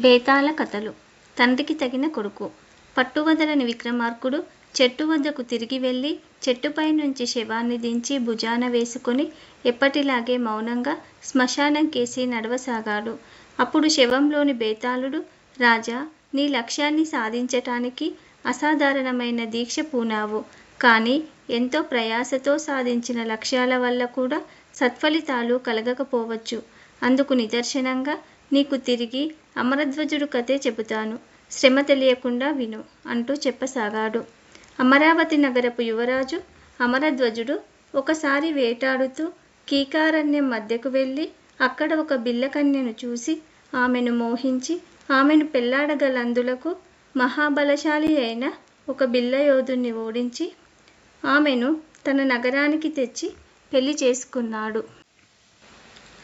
బేతాళ కథలు. తండ్రికి తగిన కొడుకు. పట్టువదలని విక్రమార్కుడు చెట్టు వద్దకు తిరిగి వెళ్ళి చెట్టుపై నుంచి శవాన్ని దించి భుజాన వేసుకొని ఎప్పటిలాగే మౌనంగా శ్మశానం కేసి నడవసాగాడు. అప్పుడు శవంలోని బేతాళుడు, రాజా, నీ లక్ష్యాన్ని సాధించటానికి అసాధారణమైన దీక్ష పూనావు. కానీ ఎంతో ప్రయాసతో సాధించిన లక్ష్యాల వల్ల కూడా సత్ఫలితాలు కలగకపోవచ్చు. అందుకు నిదర్శనంగా నీకు తిరిగి అమరధ్వజుడు కథే చెబుతాను. శ్రమ తెలియకుండా విను అంటూ చెప్పసాగాడు. అమరావతి నగరపు యువరాజు అమరధ్వజుడు ఒకసారి వేటాడుతూ కీకారణ్యం మధ్యకు వెళ్ళి అక్కడ ఒక బిల్లకన్యను చూసి ఆమెను మోహించి ఆమెను పెళ్లాడగలందులకు మహాబలశాలి అయిన ఒక బిల్లయోధుణ్ణి ఓడించి ఆమెను తన నగరానికి తెచ్చి పెళ్లి చేసుకున్నాడు.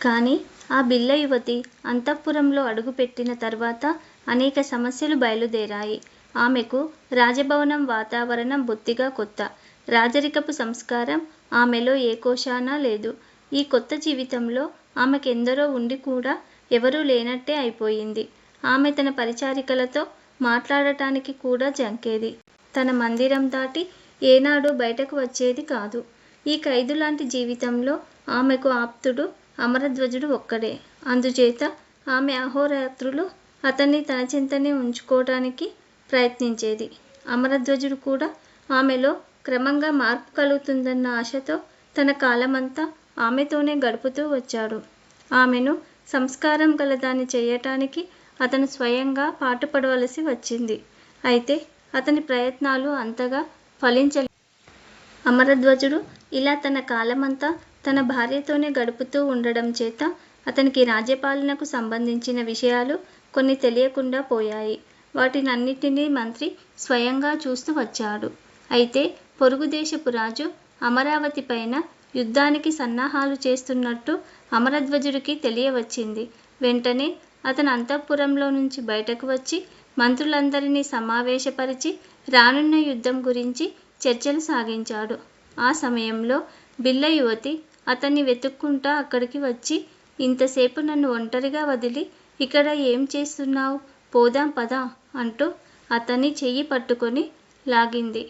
కానీ ఆ బిల్ల యువతి అంతఃపురంలో అడుగుపెట్టిన తర్వాత అనేక సమస్యలు బయలుదేరాయి. ఆమెకు రాజభవనం వాతావరణం బొత్తిగా కొత్త. రాజరికపు సంస్కారం ఆమెలో ఏ కోశానా లేదు. ఈ కొత్త జీవితంలో ఆమెకెందరో ఉండి కూడా ఎవరూ లేనట్టే అయిపోయింది. ఆమె తన పరిచారికలతో మాట్లాడటానికి కూడా జంకేది. తన మందిరం దాటి ఏనాడూ బయటకు వచ్చేది కాదు. ఈ ఖైదులాంటి జీవితంలో ఆమెకు ఆప్తుడు అమరధ్వజుడు ఒక్కడే. అందుచేత ఆమె అహోరాత్రులు అతన్ని తన చెంతనే ఉంచుకోవటానికి ప్రయత్నించేది. అమరధ్వజుడు కూడా ఆమెలో క్రమంగా మార్పు కలుగుతుందన్న ఆశతో తన కాలమంతా ఆమెతోనే గడుపుతూ వచ్చాడు. ఆమెను సంస్కారం గలదాన్ని చేయటానికి అతను స్వయంగా పాటుపడవలసి వచ్చింది. అయితే అతని ప్రయత్నాలు అంతగా ఫలించలేదు. అమరధ్వజుడు ఇలా తన కాలమంతా తన భార్యతోనే గడుపుతూ ఉండడం చేత అతనికి రాజ్యపాలనకు సంబంధించిన విషయాలు కొన్ని తెలియకుండా పోయాయి. వాటినన్నిటినీ మంత్రి స్వయంగా చూస్తూ వచ్చాడు. అయితే పొరుగుదేశపు రాజు అమరావతి పైన యుద్ధానికి సన్నాహాలు చేస్తున్నట్టు అమరధ్వజుడికి తెలియవచ్చింది. వెంటనే అతను అంతఃపురంలో నుంచి బయటకు వచ్చి మంత్రులందరినీ సమావేశపరిచి రానున్న యుద్ధం గురించి చర్చలు సాగించాడు. ఆ సమయంలో బిల్ల యువతి అతన్ని వెతుక్కుంటా అక్కడికి వచ్చి, ఇంతసేపు నన్ను ఒంటరిగా వదిలి ఇక్కడ ఏం చేస్తున్నావు? పోదాం పద అంటూ అతన్ని చెయ్యి పట్టుకొని లాగింది.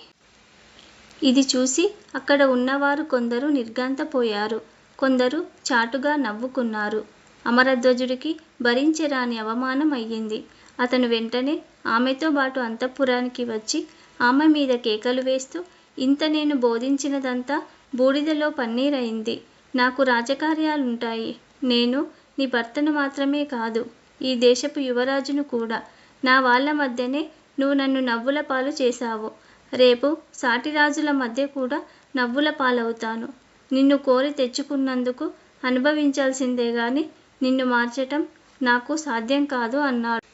ఇది చూసి అక్కడ ఉన్నవారు కొందరు నిర్ఘాంతపోయారు. కొందరు చాటుగా నవ్వుకున్నారు. అమరధ్వజుడికి భరించరాని అవమానం అయ్యింది. అతను వెంటనే ఆమెతో బాటు అంతఃపురానికి వచ్చి ఆమె మీద కేకలు వేస్తూ, ఇంత నేను బోధించినదంతా బూడిదలో పన్నీరయింది. నాకు రాజకార్యాలుంటాయి. నేను నీ భర్తను మాత్రమే కాదు, ఈ దేశపు యువరాజును కూడా. నా వాళ్ళ మధ్యనే నువ్వు నన్ను నవ్వుల పాలు చేశావు. రేపు సాటి రాజుల మధ్య కూడా నవ్వుల పాలవుతాను. నిన్ను కోరి తెచ్చుకున్నందుకు అనుభవించాల్సిందే గాని నిన్ను మార్చటం నాకు సాధ్యం కాదు అన్నాడు.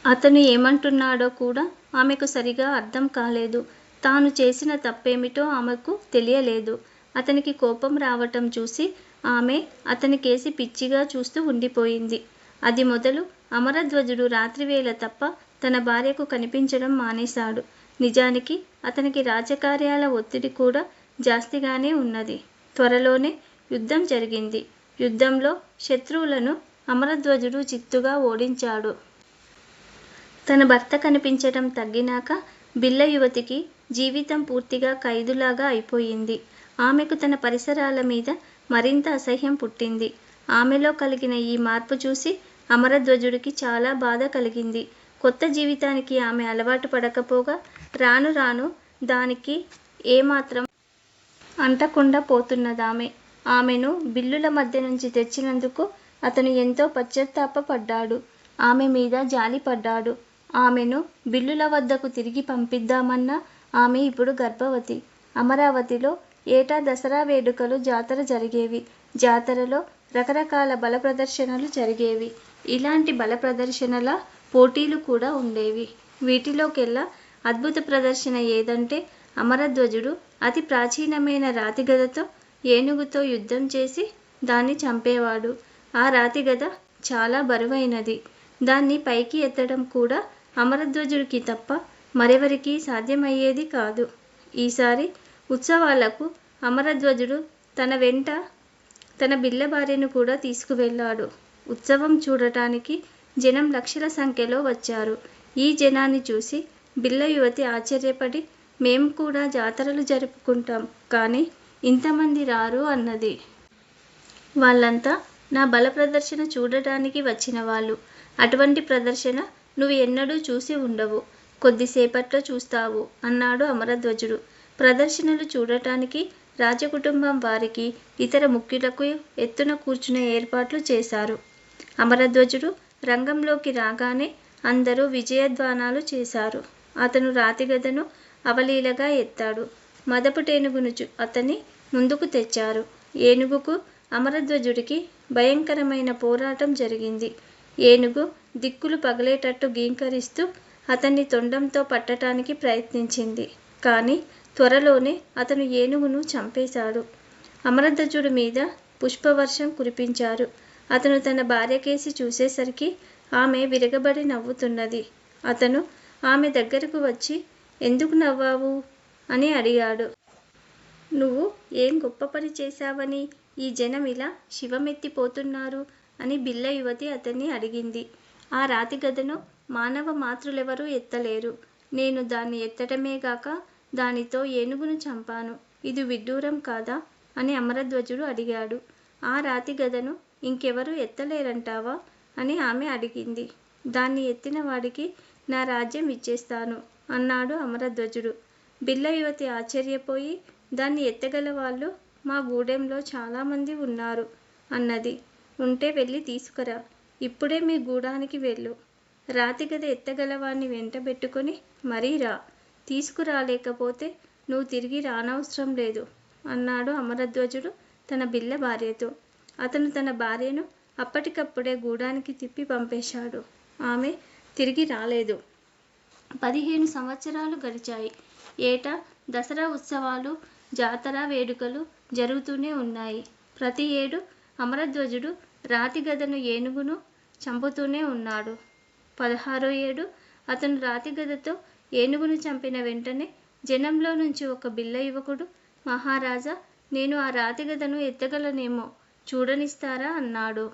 అతను ఏమంటున్నాడో కూడా ఆమెకు సరిగా అర్థం కాలేదు. తాను చేసిన తప్పేమిటో ఆమెకు తెలియలేదు. అతనికి కోపం రావటం చూసి ఆమె అతనికేసి పిచ్చిగా చూస్తూ ఉండిపోయింది. అది మొదలు అమరధ్వజుడు రాత్రివేళ తప్ప తన భార్యకు కనిపించడం మానేశాడు. నిజానికి అతనికి రాజకార్యాల ఒత్తిడి కూడా జాస్తిగానే ఉన్నది. త్వరలోనే యుద్ధం జరిగింది. యుద్ధంలో శత్రువులను అమరధ్వజుడు చిత్తుగా ఓడించాడు. తన భర్త కనిపించటం తగ్గినాక బిల్ల యువతికి జీవితం పూర్తిగా ఖైదులాగా అయిపోయింది. ఆమెకు తన పరిసరాల మీద మరింత అసహ్యం పుట్టింది. ఆమెలో కలిగిన ఈ మార్పు చూసి అమరధ్వజుడికి చాలా బాధ కలిగింది. కొత్త జీవితానికి ఆమె అలవాటు పడకపోగా రాను రాను దానికి ఏమాత్రం అంటకుండా పోతున్నదామె. ఆమెను బిల్లుల మధ్య నుంచి తెచ్చినందుకు అతను ఎంతో పశ్చాత్తాపపడ్డాడు. ఆమె మీద జాలిపడ్డాడు. ఆమెను బిల్లుల వద్దకు తిరిగి పంపిద్దామన్నా ఆమె ఇప్పుడు గర్భవతి. అమరావతిలో ఏటా దసరా వేడుకలు, జాతర జరిగేవి. జాతరలో రకరకాల బల ప్రదర్శనలు జరిగేవి. ఇలాంటి బల ప్రదర్శనల పోటీలు కూడా ఉండేవి. వీటిలోకెల్లా అద్భుత ప్రదర్శన ఏదంటే అమరధ్వజుడు అతి ప్రాచీనమైన రాతిగదతో ఏనుగుతో యుద్ధం చేసి దాన్ని చంపేవాడు. ఆ రాతిగద చాలా బరువైనది. దాన్ని పైకి ఎత్తడం కూడా అమరధ్వజుడికి తప్ప మరెవరికీ సాధ్యమయ్యేది కాదు. ఈసారి ఉత్సవాలకు అమరధ్వజుడు తన వెంట తన బిల్ల భార్యను కూడా తీసుకువెళ్ళాడు. ఉత్సవం చూడటానికి జనం లక్షల సంఖ్యలో వచ్చారు. ఈ జనాన్ని చూసి బిళ్ళ యువతి ఆశ్చర్యపడి, మేము కూడా జాతరలు జరుపుకుంటాం, కానీ ఇంతమంది రారు అన్నది. వాళ్ళంతా నా బల ప్రదర్శన చూడటానికి వచ్చిన వాళ్ళు. అటువంటి ప్రదర్శన నువ్వు ఎన్నడూ చూసి ఉండవు. కొద్దిసేపట్లో చూస్తావు అన్నాడు అమరధ్వజుడు. ప్రదర్శనలు చూడటానికి రాజకుటుంబం వారికి, ఇతర ముఖ్యులకు ఎత్తున కూర్చునే ఏర్పాట్లు చేశారు. అమరధ్వజుడు రంగంలోకి రాగానే అందరూ విజయధ్వానాలు చేశారు. అతను రాతిగదను అవలీలగా ఎత్తాడు. మదపుటేనుగును అతని ముందుకు తెచ్చారు. ఏనుగుకు అమరధ్వజుడికి భయంకరమైన పోరాటం జరిగింది. ఏనుగు దిక్కులు పగలేటట్టు గీంకరిస్తూ అతన్ని తొండంతో పట్టటానికి ప్రయత్నించింది. కానీ త్వరలోనే అతను ఏనుగును చంపేశాడు. అమరధ్వజుడి మీద పుష్పవర్షం కురిపించారు. అతను తన భార్యకేసి చూసేసరికి ఆమె విరగబడి నవ్వుతున్నది. అతను ఆమె దగ్గరకు వచ్చి, ఎందుకు నవ్వావు అని అడిగాడు. నువ్వు ఏం గొప్ప పని చేశావని ఈ జనం ఇలా శివమెత్తిపోతున్నారు అని బిళ్ళ యువతి అతన్ని అడిగింది. ఆ రాతిగదను మానవ మాతృలెవరూ ఎత్తలేరు. నేను దాన్ని ఎత్తటమేగాక దానితో ఏనుగును చంపాను. ఇది విడ్డూరం కాదా అని అమరధ్వజుడు అడిగాడు. ఆ రాతిగదను ఇంకెవరూ ఎత్తలేరంటావా అని ఆమె అడిగింది. దాన్ని ఎత్తిన వాడికి నా రాజ్యం ఇచ్చేస్తాను అన్నాడు అమరధ్వజుడు. బిళ్ళ యువతి ఆశ్చర్యపోయి, దాన్ని ఎత్తగల వాళ్ళు మా గూడెంలో చాలామంది ఉన్నారు అన్నది. ఉంటే వెళ్ళి తీసుకురా. ఇప్పుడే మీ గూడానికి వెళ్ళు. రాతిగద ఎత్తగలవాణ్ణి వెంటబెట్టుకొని మరీ రా. తీసుకురాలేకపోతే నువ్వు తిరిగి రానవసరం లేదు అన్నాడు అమరధ్వజుడు తన బిళ్ళ భార్యతో. అతను తన భార్యను అప్పటికప్పుడే గూడానికి తిప్పి పంపేశాడు. ఆమె తిరిగి రాలేదు. 15 సంవత్సరాలు గడిచాయి. ఏటా దసరా ఉత్సవాలు, జాతర వేడుకలు జరుగుతూనే ఉన్నాయి. ప్రతి ఏడు అమరధ్వజుడు రాతిగదను ఏనుగును చంపుతూనే ఉన్నాడు. 16వ ఏడు అతను రాతిగదతో ఏనుగును చంపిన వెంటనే జనంలో నుంచి ఒక బిళ్ళ యువకుడు, మహారాజా, నేను ఆ రాతిగదను ఎత్తగలనేమో చూడనిస్తారా అన్నాడు.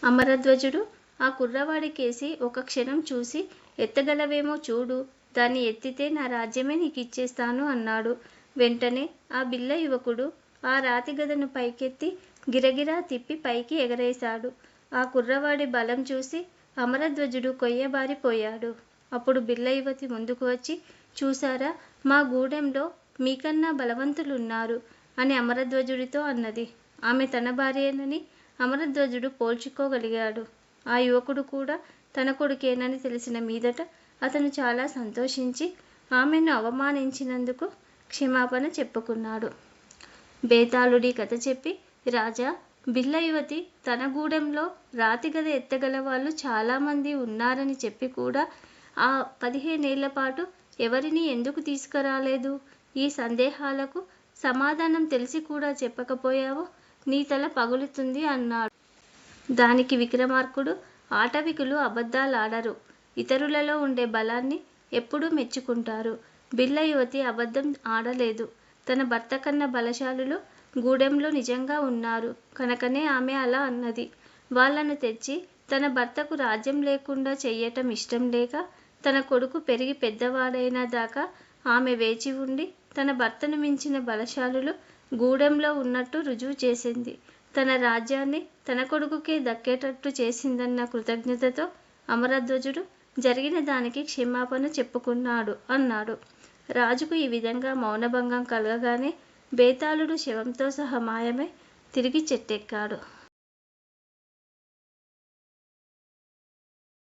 అమరధ్వజుడు ఆ కుర్రవాడి కేసి ఒక క్షణం చూసి, ఎత్తగలవేమో చూడు, దాన్ని ఎత్తితే నా రాజ్యమే నీకు ఇచ్చేస్తాను అన్నాడు. వెంటనే ఆ బిళ్ళ యువకుడు ఆ రాతిగదను పైకెత్తి గిరగిరా తిప్పి పైకి ఎగరేశాడు. ఆ కుర్రవాడి బలం చూసి అమరధ్వజుడు కొయ్యబారిపోయాడు. అప్పుడు బిళ్ళ యువతి ముందుకు వచ్చి, చూసారా, మా గూడెంలో మీకన్నా బలవంతులున్నారు అని అమరధ్వజుడితో అన్నది. ఆమె తన భార్యేనని అమరధ్వజుడు పోల్చుకోగలిగాడు. ఆ యువకుడు కూడా తన కొడుకేనని తెలిసిన మీదట అతను చాలా సంతోషించి ఆమెను అవమానించినందుకు క్షమాపణ చెప్పుకున్నాడు. బేతాళుడి కథ చెప్పి, రాజా, బిళ్ళ యువతి తన గూడెంలో రాతిగద ఎత్తగల వాళ్ళు చాలామంది ఉన్నారని చెప్పి కూడా ఆ 15 ఏళ్ల పాటు ఎవరిని ఎందుకు తీసుకురాలేదు? ఈ సందేహాలకు సమాధానం తెలిసి కూడా చెప్పకపోయావో నీ తల పగులుతుంది అన్నాడు. దానికి విక్రమార్కుడు, ఆటవికులు అబద్ధాలాడరు. ఇతరులలో ఉండే బలాన్ని ఎప్పుడూ మెచ్చుకుంటారు. బిళ్ళ యువతి అబద్ధం ఆడలేదు. తన భర్త కన్నా బలశాలులు గూడెంలో నిజంగా ఉన్నారు కనుకనే ఆమె అలా అన్నది. వాళ్ళను తెచ్చి తన భర్తకు రాజ్యం లేకుండా చెయ్యటం ఇష్టం లేక తన కొడుకు పెరిగి పెద్దవాడైన దాకా ఆమె వేచి ఉండి తన భర్తను మించిన బలశాలులు గూడెంలో ఉన్నట్టు రుజువు చేసింది. తన రాజ్యాన్ని తన కొడుకుకే దక్కేటట్టు చేసిందన్న కృతజ్ఞతతో అమరధ్వజుడు జరిగిన దానికి క్షమాపణ చెప్పుకున్నాడు అన్నాడు. రాజుకు ఈ విధంగా మౌనభంగం కలగగానే బేతాళుడు శవంతో సహా మాయమై తిరిగి చెట్టెక్కాడు.